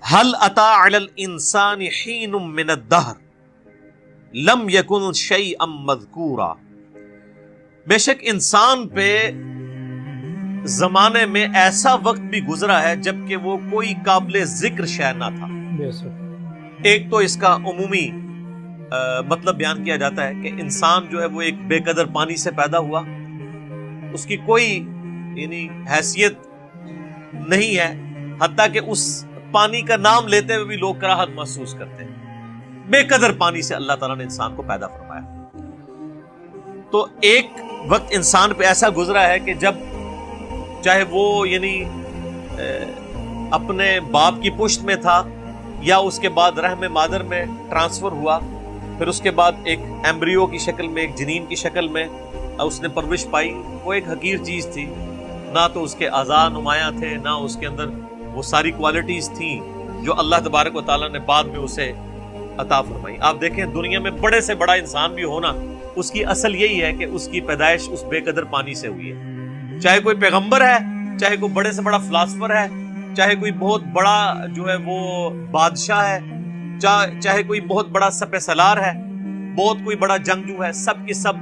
هل أتى على الإنسان حين من الدهر لم يكن شيئا مذكورا. بے شک انسان پہ زمانے میں ایسا وقت بھی گزرا ہے جبکہ وہ کوئی قابل ذکر شے نہ تھا. ایک تو اس کا عمومی مطلب بیان کیا جاتا ہے کہ انسان جو ہے وہ ایک بے قدر پانی سے پیدا ہوا، اس کی کوئی یعنی حیثیت نہیں ہے، حتیٰ کہ اس پانی کا نام لیتے ہوئے بھی لوگ کراہت محسوس کرتے ہیں. بے قدر پانی سے اللہ تعالیٰ نے انسان کو پیدا فرمایا. تو ایک وقت انسان پہ ایسا گزرا ہے کہ جب چاہے وہ یعنی اپنے باپ کی پشت میں تھا یا اس کے بعد رحم مادر میں ٹرانسفر ہوا، پھر اس کے بعد ایک ایمبریو کی شکل میں، ایک جنین کی شکل میں اس نے پرورش پائی. وہ ایک حقیر چیز تھی، نہ تو اس کے اعضاء نمایاں تھے، نہ اس کے اندر وہ ساری کوالٹیز تھیں جو اللہ تبارک و تعالیٰ نے بعد میں اسے عطا فرمائی. آپ دیکھیں دنیا میں بڑے سے بڑا انسان بھی ہونا، اس کی اصل یہی ہے کہ اس کی پیدائش اس بے قدر پانی سے ہوئی ہے. چاہے کوئی پیغمبر ہے، چاہے کوئی بڑے سے بڑا فلاسفر ہے، چاہے کوئی بہت بڑا جو ہے وہ بادشاہ ہے، چاہے کوئی بہت بڑا سپہ سالار ہے، بہت کوئی بڑا جنگجو ہے، سب کی سب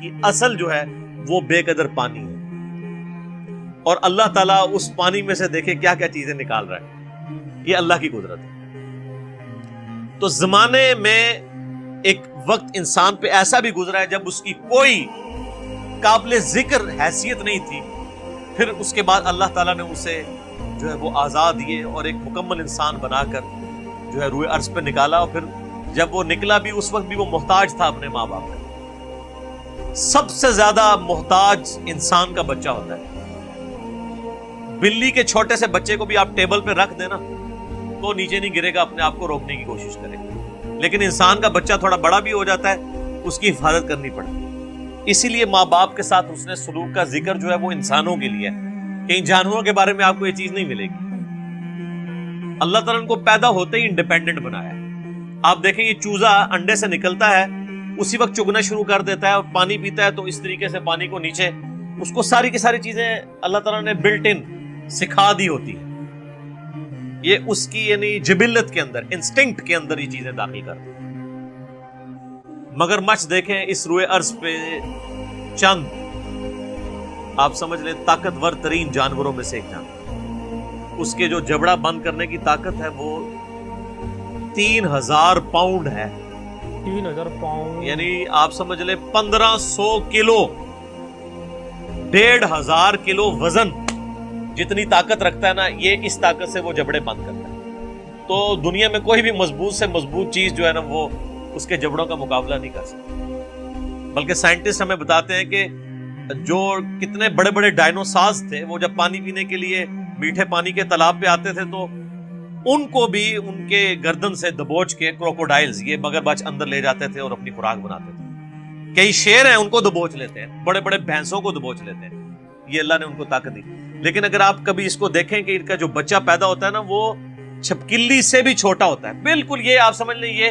کی اصل جو ہے وہ بے قدر پانی ہے. اور اللہ تعالیٰ اس پانی میں سے دیکھے کیا کیا چیزیں نکال رہا ہے. یہ اللہ کی قدرت ہے. تو زمانے میں ایک وقت انسان پہ ایسا بھی گزرا ہے جب اس کی کوئی قابل ذکر حیثیت نہیں تھی. پھر اس کے بعد اللہ تعالیٰ نے اسے جو ہے وہ آزاد دیے اور ایک مکمل انسان بنا کر جو ہے روئے ارض پہ نکالا. اور پھر جب وہ نکلا بھی اس وقت بھی وہ محتاج تھا اپنے ماں باپ کا. سب سے زیادہ محتاج انسان کا بچہ ہوتا ہے. بلی کے چھوٹے سے بچے کو بھی آپ ٹیبل پہ رکھ دینا تو نیچے نہیں گرے گا، اپنے آپ کو روکنے کی کوشش کرے گا. لیکن انسان کا بچہ تھوڑا بڑا بھی ہو جاتا ہے، اس کی حفاظت کرنی پڑتی ہے. اسی لیے ماں باپ کے ساتھ اس نے سلوک کا ذکر جو ہے وہ انسانوں کے لیے ہے. کہیں جانوروں کے بارے میں آپ کو یہ چیز نہیں ملے گی. اللہ تعالیٰ نے کو پیدا ہوتے ہی انڈیپینڈنٹ بنایا ہے. آپ دیکھیں یہ چوزا انڈے سے نکلتا ہے، اسی وقت چگنا شروع کر دیتا ہے اور پانی پیتا ہے، تو اس طریقے سے پانی کو نیچے اس کو ساری کی ساری چیزیں اللہ تعالیٰ نے بلٹ ان سکھا دی ہوتی ہے. یہ اس کی یعنی جبلت کے اندر، انسٹنکٹ کے اندر یہ چیزیں داخل کر دی. مگر مچھ دیکھیں اس روئے ارض پہ چند آپ سمجھ لیں طاقتور ترین جانوروں میں سے ایک جانور، اس کے جو جبڑا بند کرنے کی طاقت ہے وہ 3000 پاؤنڈ ہے. 3000 پاؤنڈ یعنی آپ سمجھ لیں 1500 کلو، 1500 کلو وزن جتنی طاقت رکھتا ہے نا، یہ اس طاقت سے وہ جبڑے بند کرتا ہے. تو دنیا میں کوئی بھی مضبوط سے مضبوط چیز جو ہے نا وہ اس کے جبڑوں کا مقابلہ نہیں کر سکتی. بلکہ سائنٹسٹ ہمیں بتاتے ہیں کہ جو کتنے بڑے بڑے ڈائنوسارز تھے، وہ جب پانی پینے کے لیے میٹھے پانی کے تالاب پہ آتے تھے تو ان کو بھی ان کے گردن سے دبوچ کے کروکوڈائلز، یہ مگرمچھ اندر لے جاتے تھے اور اپنی خوراک بناتے تھے. کئی شیر ہیں ان کو دبوچ لیتے ہیں، بڑے بڑے بھینسوں کو دبوچ لیتے ہیں. یہ اللہ نے ان کو طاقت دی. لیکن اگر آپ کبھی اس کو دیکھیں کہ ان کا جو بچہ پیدا ہوتا ہے نا وہ چھپکلی سے بھی چھوٹا ہوتا ہے. بالکل یہ آپ سمجھ لیں یہ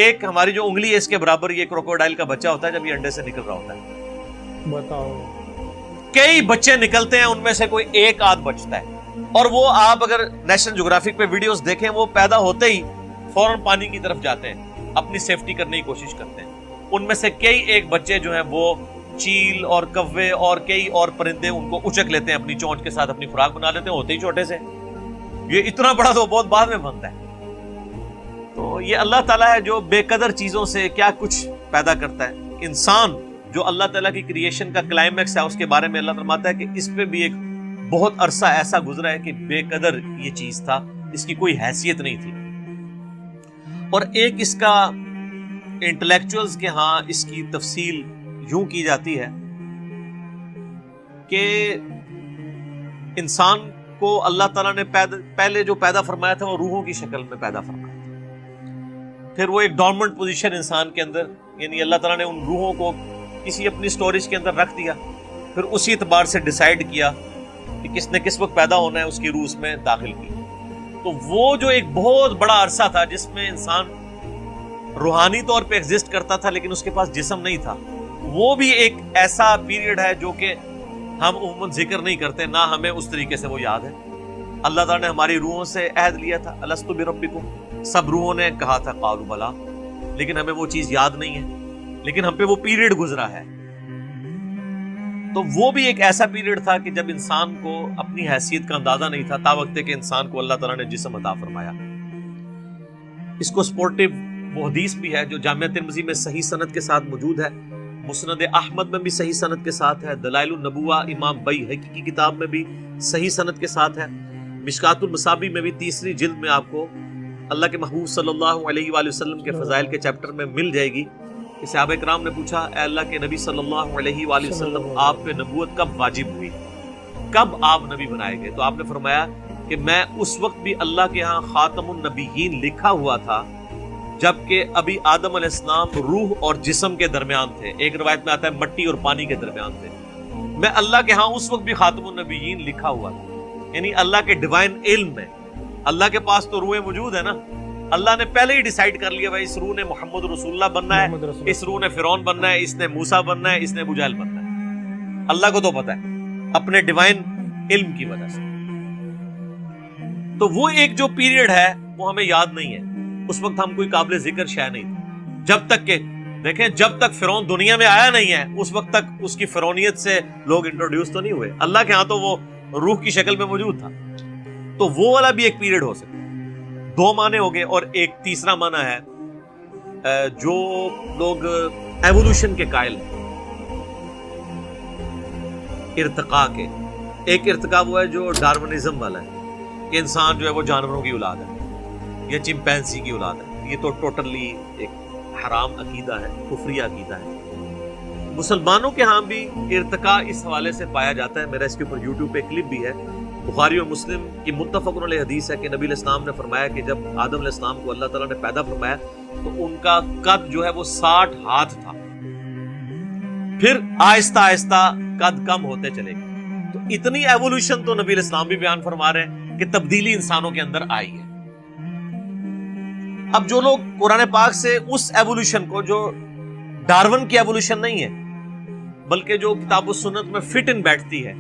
ایک ہماری جو انگلی ہے اس کے برابر یہ کروکوڈائل کا بچہ ہوتا ہے جب یہ انڈے سے نکل رہا ہوتا ہے. بتاؤ، کئی بچے نکلتے ہیں، ان میں سے کوئی ایک آدھ بچتا ہے. اور وہ آپ اگر نیشنل جغرافک پہ ویڈیوز دیکھیں، وہ پیدا ہوتے ہی فوراً پانی کی طرف جاتے ہیں، اپنی سیفٹی کرنے کی کوشش کرتے ہیں. ان میں سے کئی ایک بچے جو ہیں وہ چیل اور کوے اور کئی اور پرندے ان کو اچک لیتے ہیں، اپنی چونچ کے ساتھ اپنی خوراک بنا لیتے ہیں، ہوتے ہی چھوٹے سے. یہ اتنا بڑا تو بہت بعد میں بنتا ہے. تو یہ اللہ تعالیٰ ہے جو بے قدر چیزوں سے کیا کچھ پیدا کرتا ہے. انسان جو اللہ تعالیٰ کی کریشن کا کلائمیکس ہے، اس کے بارے میں اللہ فرماتا ہے کہ اس پہ بھی ایک بہت عرصہ ایسا گزرا ہے کہ بے قدر یہ چیز تھا، اس کی کوئی حیثیت نہیں تھی. اور ایک اس کا انٹلیکچوئلز کے ہاں اس کی تفصیل یوں کی جاتی ہے کہ انسان کو اللہ تعالیٰ نے پہلے جو پیدا فرمایا تھا وہ روحوں کی شکل میں پیدا فرمایا تھا. پھر وہ ایک ڈورمنٹ پوزیشن انسان کے اندر، یعنی اللہ تعالیٰ نے ان روحوں کو کسی اپنی سٹوریج کے اندر رکھ دیا. پھر اسی اعتبار سے ڈیسائیڈ کیا کہ کس نے کس وقت پیدا ہونا ہے، اس کی روح اس میں داخل کی. تو وہ جو ایک بہت بڑا عرصہ تھا جس میں انسان روحانی طور پہ ایگزسٹ کرتا تھا لیکن اس کے پاس جسم نہیں تھا، وہ بھی ایک ایسا پیریڈ ہے جو کہ ہم عموماً ذکر نہیں کرتے، نہ ہمیں اس طریقے سے وہ یاد ہے. اللہ تعالیٰ نے ہماری روحوں سے عہد لیا تھا الستو بربکم، سب روحوں نے کہا تھا قالوا بلا، لیکن ہمیں وہ چیز یاد نہیں ہے، لیکن ہم پہ وہ پیریڈ گزرا ہے۔ تو وہ بھی ایک ایسا پیریڈ تھا کہ جب انسان کو اپنی حیثیت کا اندازہ نہیں تھا، تا وقت کہ انسان کو اللہ تعالیٰ نے جسم عطا فرمایا۔ اس کو سپورٹیو وہ حدیث بھی ہے جو جامعہ ترمذی میں صحیح سند کے ساتھ موجود ہے، مسند احمد میں بھی صحیح سند کے ساتھ ہے، دلائل النبوہ امام بیہقی کی کتاب میں بھی صحیح سند کے ساتھ ہے، مشکات المصابیح میں بھی تیسری جلد میں آپ کو اللہ کے محبوب صلی اللہ علیہ وآلہ وسلم کے فضائل کے چیپٹر میں مل جائے گی کہ صحابہ کرام نے پوچھا اے اللہ کے نبی صلی اللہ علیہ وآلہ وسلم آپ پہ نبوت کب واجب ہوئی، کب آپ نبی بنائے گئے؟ تو آپ نے فرمایا کہ میں اس وقت بھی اللہ کے ہاں خاتم النبیین لکھا ہوا تھا جبکہ ابھی آدم علیہ السلام روح اور جسم کے درمیان تھے، ایک روایت میں آتا ہے مٹی اور پانی کے درمیان تھے، میں اللہ کے ہاں اس وقت بھی خاتم النبیین لکھا ہوا تھا۔ یعنی اللہ کے ڈیوائن علم میں اللہ کے پاس تو روحیں موجود ہے نا، اللہ نے پہلے ہی ڈیسائیڈ کر لیا بھائی اس روح نے محمد رسول اللہ بننا ہے، اس روح نے فرعون بننا ہے، اس نے موسیٰ بننا ہے، اس نے ابو جہل بننا ہے۔ اللہ کو تو پتا ہے اپنے ڈیوائن علم کی وجہ سے۔ تو وہ ایک جو پیریڈ ہے وہ ہمیں یاد نہیں ہے، اس وقت ہم کوئی قابل ذکر شے نہیں تھا، جب تک کہ دیکھیں جب تک فرعون دنیا میں آیا نہیں ہے اس وقت تک اس کی فرعونیت سے لوگ انٹروڈیوس تو نہیں ہوئے، اللہ کے ہاں تو وہ روح کی شکل میں موجود تھا۔ تو وہ والا بھی ایک پیریڈ ہو سکتا ہے۔ دو معنی ہو گئے، اور ایک تیسرا معنی ہے جو لوگ ایوولوشن کے قائل ہیں، ارتقاء کے۔ ایک ارتقاء وہ ہے جو ڈارونزم والا ہے کہ انسان جو ہے وہ جانوروں کی اولاد ہے یا چمپینزی کی اولاد ہے، یہ تو ٹوٹلی ایک حرام عقیدہ ہے، کفری عقیدہ ہے۔ مسلمانوں کے ہاں بھی ارتقاء اس حوالے سے پایا جاتا ہے، میرا اس کے اوپر یوٹیوب پہ کلپ بھی ہے، بخاری اور مسلم کی متفق علیہ حدیث ہے کہ نبی علیہ السلام نے فرمایا کہ جب آدم علیہ السلام کو اللہ تعالیٰ نے پیدا فرمایا تو ان کا قد جو ہے وہ 60 ہاتھ تھا، پھر آہستہ آہستہ قد کم ہوتے چلے گئے۔ تو اتنی ایوولوشن تو نبی علیہ السلام بھی بیان فرما رہے ہیں کہ تبدیلی انسانوں کے اندر آئی ہے۔ اب جو لوگ قرآن پاک سے اس ایوولوشن کو، جو ڈارون کی ایوولوشن نہیں ہے بلکہ جو کتاب و سنت میں فٹ ان بیٹھتی ہے،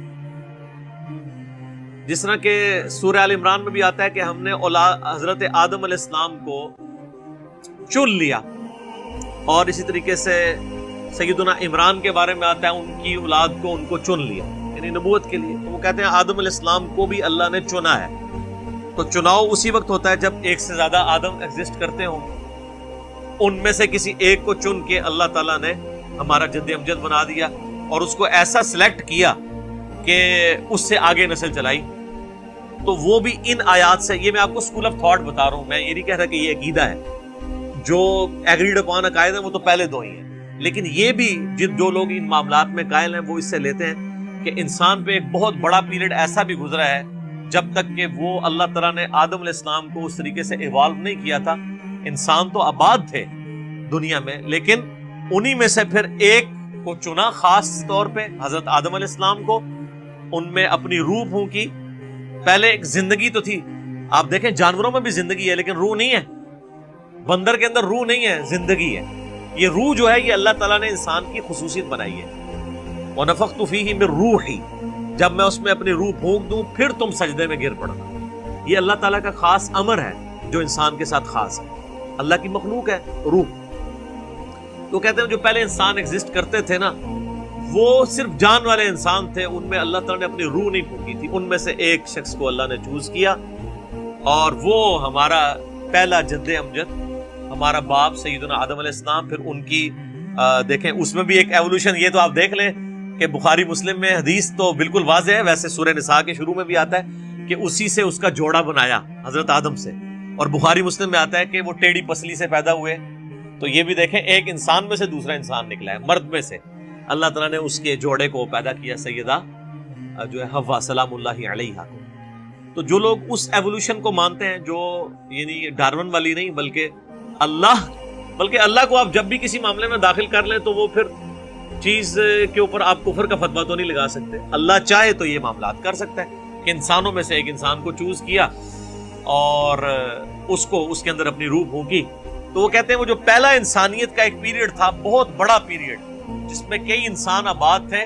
جس طرح کہ سورہ آل عمران میں بھی آتا ہے کہ ہم نے حضرت آدم علیہ السلام کو چن لیا، اور اسی طریقے سے سیدنا عمران کے بارے میں آتا ہے ان کی اولاد کو ان کو چن لیا، یعنی نبوت کے لیے۔ تو وہ کہتے ہیں آدم علیہ السلام کو بھی اللہ نے چنا ہے۔ تو چناؤ اسی وقت ہوتا ہے جب ایک سے زیادہ آدم ایگزسٹ کرتے ہوں، ان میں سے کسی ایک کو چن کے اللہ تعالیٰ نے ہمارا جد امجد بنا دیا اور اس کو ایسا سلیکٹ کیا کہ اس سے آگے نسل چلائی۔ تو وہ بھی ان آیات سے، یہ میں آپ کو اسکول آف تھاٹ بتا رہا ہوں، میں یہ نہیں کہہ رہا کہ یہ عقیدہ ہے، جو ایگریڈ اپون عقائد ہیں وہ تو پہلے دو ہی ہیں، لیکن یہ بھی جو لوگ ان معاملات میں قائل ہیں وہ اس سے لیتے ہیں کہ انسان پہ ایک بہت بڑا پیریڈ ایسا بھی گزرا ہے جب تک کہ وہ اللہ تعالیٰ نے آدم علیہ السلام کو اس طریقے سے ایوالو نہیں کیا تھا۔ انسان تو آباد تھے دنیا میں، لیکن انہی میں سے پھر ایک کو چنا خاص طور پہ، حضرت آدم علیہ السلام کو، ان میں اپنی روح پھونکی۔ پہلے ایک زندگی تو تھی، آپ دیکھیں جانوروں میں بھی زندگی ہے لیکن روح نہیں ہے، بندر کے اندر روح نہیں ہے، زندگی ہے۔ یہ روح جو ہے یہ اللہ تعالیٰ نے انسان کی خصوصیت بنائی ہے۔ وَنَفَخْتُ فِيهِ مِن رُوحِي، جب میں اس میں اپنی روح پھونک دوں پھر تم سجدے میں گر پڑنا۔ یہ اللہ تعالیٰ کا خاص امر ہے جو انسان کے ساتھ خاص ہے، اللہ کی مخلوق ہے روح۔ تو کہتے ہیں جو پہلے انسان ایگزسٹ کرتے تھے نا، وہ صرف جان والے انسان تھے، ان میں اللہ تعالیٰ نے اپنی روح نہیں پھونکی تھی، ان میں سے ایک شخص کو اللہ نے چوز کیا، اور وہ ہمارا پہلا جد امجد، ہمارا باپ سیدنا آدم علیہ السلام۔ پھر ان کی دیکھیں اس میں بھی ایک ایوولوشن، یہ تو آپ دیکھ لیں کہ بخاری مسلم میں حدیث تو بالکل واضح ہے، ویسے سورہ نساء کے شروع میں بھی آتا ہے کہ اسی سے اس کا جوڑا بنایا حضرت آدم سے، اور بخاری مسلم میں آتا ہے کہ وہ ٹیڑھی پسلی سے پیدا ہوئے۔ تو یہ بھی دیکھیں ایک انسان میں سے دوسرا انسان نکلا ہے، مرد میں سے اللہ تعالیٰ نے اس کے جوڑے کو پیدا کیا، سیدہ جو ہے حوا سلام اللہ علیہا کو۔ تو جو لوگ اس ایوولوشن کو مانتے ہیں، جو یعنی ڈارون والی نہیں بلکہ اللہ کو آپ جب بھی کسی معاملے میں داخل کر لیں تو وہ پھر چیز کے اوپر آپ کفر کا فتویٰ تو نہیں لگا سکتے۔ اللہ چاہے تو یہ معاملات کر سکتا ہے کہ انسانوں میں سے ایک انسان کو چوز کیا اور اس کو اس کے اندر اپنی روح پھونکی۔ تو وہ کہتے ہیں وہ جو پہلا انسانیت کا ایک پیریڈ تھا، بہت بڑا پیریڈ، جس میں کئی انسان آباد تھے،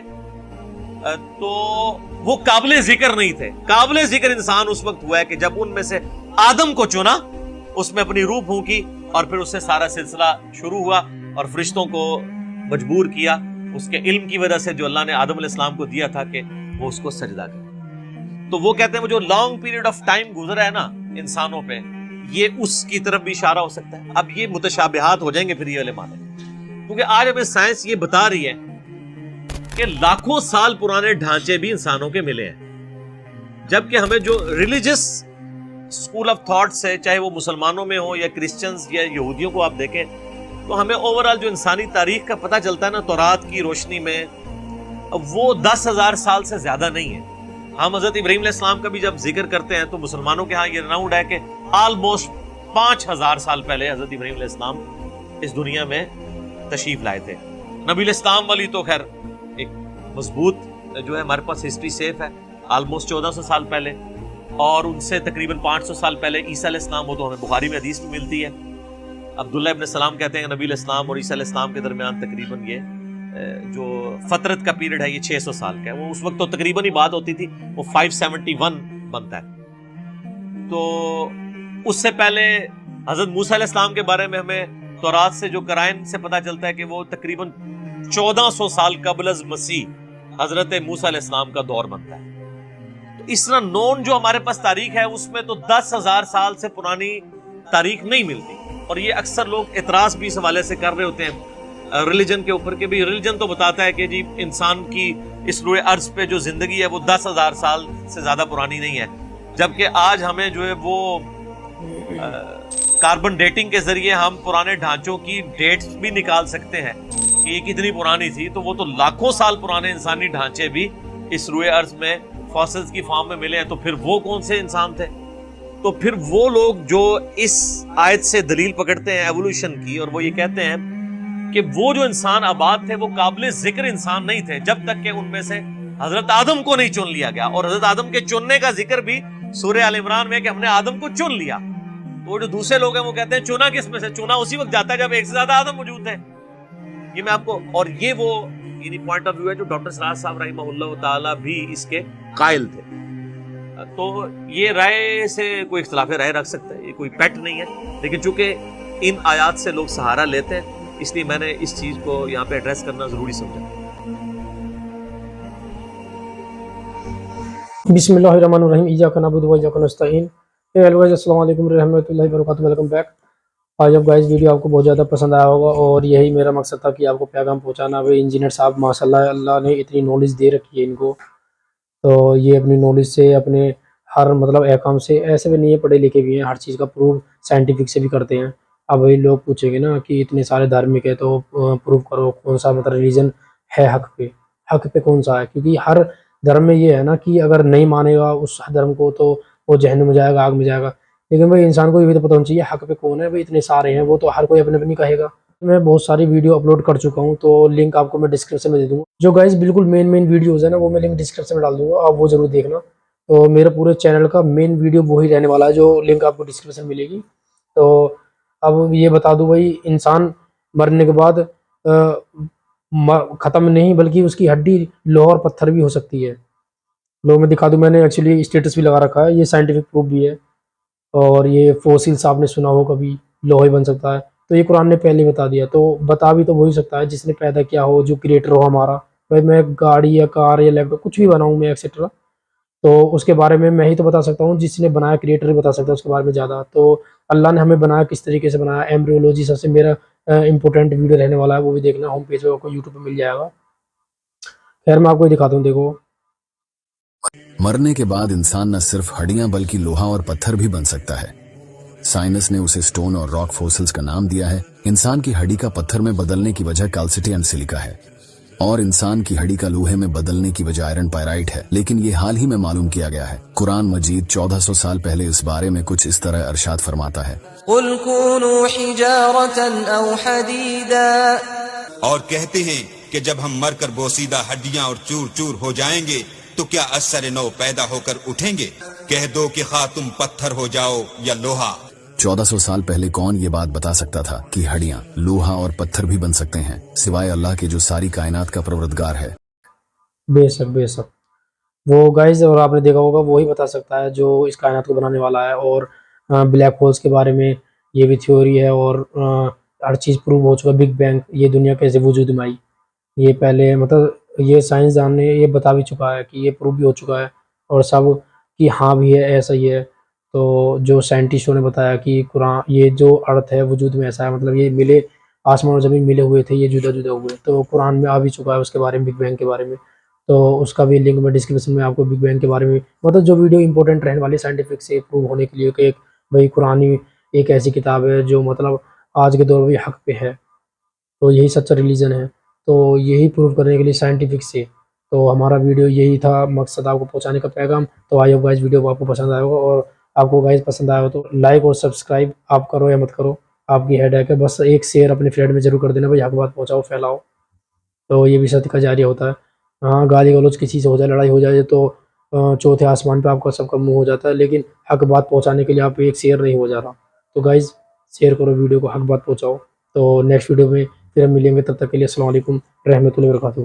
تو وہ قابل ذکر نہیں تھے. قابل ذکر انسان اس وقت ہوا ہے کہ جب ان میں سے آدم کو چنا, اس میں اپنی روح پھونکی, اور پھر اس سے سارا سلسلہ شروع ہوا, اور فرشتوں کو مجبور کیا اس کے علم کی وجہ سے جو اللہ نے آدم علیہ السلام کو دیا تھا کہ وہ اس کو سجدہ کرے. تو وہ کہتے ہیں وہ جو لانگ پیریڈ آف ٹائم گزرا ہے نا انسانوں پہ, یہ اس کی طرف بھی اشارہ ہو سکتا ہے. اب یہ متشابہات ہو جائیں گے پھر یہ والے معنی, کیونکہ آج ہمیں سائنس یہ بتا رہی ہے کہ لاکھوں سال پرانے ڈھانچے بھی انسانوں کے ملے ہیں, جبکہ ہمیں جو ریلیجس اسکول آف تھاٹ سے, چاہے وہ مسلمانوں میں ہو یا کرسچنز یا یہودیوں کو آپ دیکھیں, تو ہمیں اوورآل جو انسانی تاریخ کا پتہ چلتا ہے نا تورات کی روشنی میں, وہ 10,000 سال سے زیادہ نہیں ہے. ہم حضرت ابراہیم علیہ السلام کا بھی جب ذکر کرتے ہیں تو مسلمانوں کے ہاں یہ راؤنڈ ہے کہ آلموسٹ 5,000 سال پہلے حضرت ابراہیم علیہ السلام اس دنیا میں تشریف لائے تھے. نبی علیہ السلام والی تو خیر ایک مضبوط جو ہے ہمارے پاس ہسٹری سیف ہے, آلموسٹ 1400 سال پہلے, اور ان سے تقریباً 500 سال پہلے عیسیٰ علیہ السلام, وہ تو ہمیں بخاری میں حدیث میں ملتی ہے. عبداللہ ابن سلام کہتے ہیں کہ نبی علیہ السلام اور عیسیٰ علیہ السلام کے درمیان تقریباً یہ جو فترت کا پیریڈ ہے یہ 600 سال کا ہے. وہ اس وقت تو تقریباً ہی بات ہوتی تھی, وہ 571 بنتا ہے. تو اس سے پہلے حضرت موسیٰ علیہ السلام کے بارے میں ہمیں تورات سے جو قرائن سے پتہ چلتا ہے کہ وہ تقریباً 1400 سال قبل از مسیح حضرت موسیٰ علیہ السلام کا دور بنتا ہے. تو اس طرح نون جو ہمارے پاس تاریخ ہے اس میں تو 10,000 سال سے پرانی تاریخ نہیں ملتی, اور یہ اکثر لوگ اعتراض بھی اس حوالے سے کر رہے ہوتے ہیں ریلیجن کے اوپر, کہ بھی ریلیجن تو بتاتا ہے کہ جی انسان کی اس روئے ارض پہ جو زندگی ہے وہ 10,000 سال سے زیادہ پرانی نہیں ہے, جبکہ آج ہمیں جو ہے وہ کاربن ڈیٹنگ کے ذریعے ہم پرانے ڈھانچوں کی ڈیٹس بھی نکال سکتے ہیں کہ یہ کتنی پرانی تھی. تو وہ تو لاکھوں سال پرانے انسانی ڈھانچے بھی اس روئے ارض میں فاسلز کی فارم میں ملے ہیں. تو پھر وہ کون سے انسان تھے؟ تو پھر وہ لوگ جو اس آیت سے دلیل پکڑتے ہیں ایوولوشن کی, اور وہ یہ کہتے ہیں کہ وہ جو انسان آباد تھے وہ قابل ذکر انسان نہیں تھے جب تک کہ ان میں سے حضرت آدم کو نہیں چن لیا گیا. اور حضرت آدم کے چننے کا ذکر بھی سورہ آل عمران میں کہ ہم نے آدم کو چن لیا. تو جو دوسرے لوگ ہیں وہ کہتے ہیں چنا کس میں سے؟ چنا اسی وقت جاتا ہے جب ایک سے زیادہ آدم موجود تھے. یہ میں آپ کو, اور یہ وہ یعنی پوائنٹ آف ویو ہے جو ڈاکٹر سراج صاحب رحمہ اللہ تعالی بھی اس کے قائل تھے. تو یہ رائے سے کوئی اختلاف رائے رکھ سکتا ہے, یہ کوئی پیٹ نہیں ہے, لیکن چونکہ ان آیات سے لوگ سہارا لیتے ہیں اس لیے میں نے اس چیز کو یہاں پہ ایڈریس کرنا ضروری سمجھا. بسم اللہ الرحمن الرحیم. ایاک نعبد و ایاک نستعین. السلام علیکم ورحمۃ اللہ وبرکاتہ. Welcome back. آج اب گائز ویڈیو آپ کو بہت زیادہ پسند آیا ہوگا, اور یہی میرا مقصد تھا کہ آپ کو پیغام پہنچانا. وہ انجینئر صاحب ماشاء اللہ نے اتنی نالج دے رکھی ہے ان کو, تو یہ اپنی نالج سے اپنے ہر مطلب احکام سے, ایسے بھی نہیں ہے پڑھے لکھے بھی ہیں, ہر چیز کا پروف سائنٹیفک سے بھی کرتے ہیں. اب وہی لوگ پوچھیں گے نا کہ اتنے سارے دھارمک ہے تو پروف کرو کون سا مطلب ریلیجن ہے حق پہ کون سا ہے, کیونکہ ہر دھرم میں یہ ہے نا کہ اگر نہیں مانے گا اس دھرم کو تو وہ جہنم میں جائے گا, آگ میں جائے گا. لیکن بھائی انسان کو یہ بھی تو پتہ ہونا چاہیے حق پہ کون ہے. بھائی اتنے سارے ہیں, وہ تو ہر کوئی اپنے اپنی کہے گا. میں بہت ساری ویڈیو اپلوڈ کر چکا ہوں, تو لنک آپ کو میں ڈسکرپشن میں دے دوں گا. جو گائز بالکل مین ویڈیوز ہیں نا وہ میں لنک ڈسکرپشن میں ڈال دوں گا, آپ وہ ضرور دیکھنا. تو میرے پورے چینل کا مین ویڈیو وہی رہنے والا ہے جو لنک آپ کو ڈسکرپشن میں ملے گی. تو اب یہ بتا دوں بھائی, انسان مرنے کے بعد ختم نہیں بلکہ اس کی ہڈی لوہا اور پتھر بھی ہو سکتی ہے. لوگ میں دکھا دوں, میں نے ایکچولی اسٹیٹس بھی لگا رکھا ہے, یہ سائنٹیفک پروف بھی ہے. اور یہ فوسلس آپ نے سنا ہو کبھی, لوہے بن سکتا ہے, تو یہ قرآن نے پہلے بتا دیا. تو بتا بھی تو وہی سکتا ہے جس نے پیدا کیا ہو, جو کریٹر ہو ہمارا. بھائی میں گاڑی یا کار یا لیپ ٹاپ کچھ بھی بناؤں میں ایکسیٹرا, تو اس کے بارے میں ہی تو بتا سکتا ہوں. جس نے بنایا کریٹر ہی بتا سکتا ہے اس کے بارے میں زیادہ. تو اللہ نے ہمیں بنایا کس طریقے سے بنایا, ایمبریولوجی سب سے میرا امپورٹنٹ ویڈیو رہنے والا ہے, وہ بھی دیکھنا. ہوم پیج پہ آپ کو یوٹیوب پہ مل جائے گا. خیر میں آپ کو دکھاتا ہوں, دیکھو. مرنے کے بعد انسان نہ صرف ہڈیاں بلکہ لوہا اور پتھر بھی بن سکتا ہے. سائنس نے اسے سٹون اور راک فوسلز کا نام دیا ہے. انسان کی ہڈی کا پتھر میں بدلنے کی وجہ کیلسٹی اینڈ سلیکا ہے, اور انسان کی ہڈی کا لوہے میں بدلنے کی وجہ آئرن پائرائٹ ہے. لیکن یہ حال ہی میں معلوم کیا گیا ہے. قرآن مجید 1400 سال پہلے اس بارے میں کچھ اس طرح ارشاد فرماتا ہے, قُلْ كُونُوا حِجَارَةً أَوْ حَدِيدًا, اور کہتے ہیں کہ جب ہم مر کر بوسیدہ ہڈیاں اور چور چور ہو جائیں گے تو کیا اثر نو پیدا ہو کر اٹھیں گے؟ کہہ دو کہ خواہ تم پتھر ہو جاؤ یا لوہا. 1400 سال پہلے کون یہ بات بتا سکتا تھا کہ ہڈیاں, لوہا اور پتھر بھی بن سکتے ہیں, سوائے اللہ کے جو ساری کائنات کا پروردگار ہے. بے شک وہ گائز، اور آپ نے دیکھا ہوگا وہی بتا سکتا ہے جو اس کائنات کو بنانے والا ہے، اور بلیک ہولز کے بارے میں یہ بھی تھیوری ہے، اور ہر چیز پروو ہو چکا ہے۔ بگ بینگ، یہ دنیا کیسے وجود میں آئی، یہ پہلے مطلب یہ سائنسدان نے یہ بتا بھی چکا ہے کہ یہ پروو بھی ہو چکا ہے، اور سب کہ ہاں بھی ہے، ایسا ہی ہے۔ تو جو سائنٹسٹوں نے بتایا کہ قرآن، یہ جو ارتھ ہے وجود میں ایسا ہے، مطلب یہ ملے، آسمان اور زمین ملے ہوئے تھے، یہ جدا جدا ہوئے، تو قرآن میں آ بھی چکا ہے اس کے بارے میں، بگ بینگ کے بارے میں۔ تو اس کا بھی لنک میں ڈسکرپشن میں آپ کو بگ بینگ کے بارے میں، مطلب جو ویڈیو امپورٹنٹ رہنے والی سائنٹیفک سے پروو ہونے کے لیے کہ بھائی قرآن ایک ایسی کتاب ہے جو مطلب آج کے دور میں حق پہ ہے، تو یہی سچا ریلیجن ہے، تو یہی پروو کرنے کے لیے سائنٹیفک سے۔ تو ہمارا ویڈیو یہی تھا مقصد، آپ کو پہنچانے کا پیغام۔ تو آئی ہوپ گائز ویڈیو کو آپ کو پسند آئے ہوگا، اور آپ کو گائز پسند آیا ہو تو لائک اور سبسکرائب آپ کرو یا مت کرو، آپ کی ہیڈ ہے، بس ایک شیئر اپنے فرینڈ میں ضرور کر دینا بھائی، حق بات پہنچاؤ، پھیلاؤ، تو یہ بھی صدقہ جاریہ ہوتا ہے۔ ہاں گالی گلوچ کسی سے ہو جائے، لڑائی ہو جائے تو چوتھے آسمان پہ آپ کا سب کا منہ ہو جاتا ہے، لیکن حق بات پہنچانے کے لیے آپ ایک شیئر نہیں ہو جا رہا۔ تو گائز شیئر کرو ویڈیو کو، حق بات پہنچاؤ۔ تو نیکسٹ ویڈیو میں پھر ہم ملیں گے، تب تک کے لیے السلام علیکم رحمۃ اللہ وبرکاتہ۔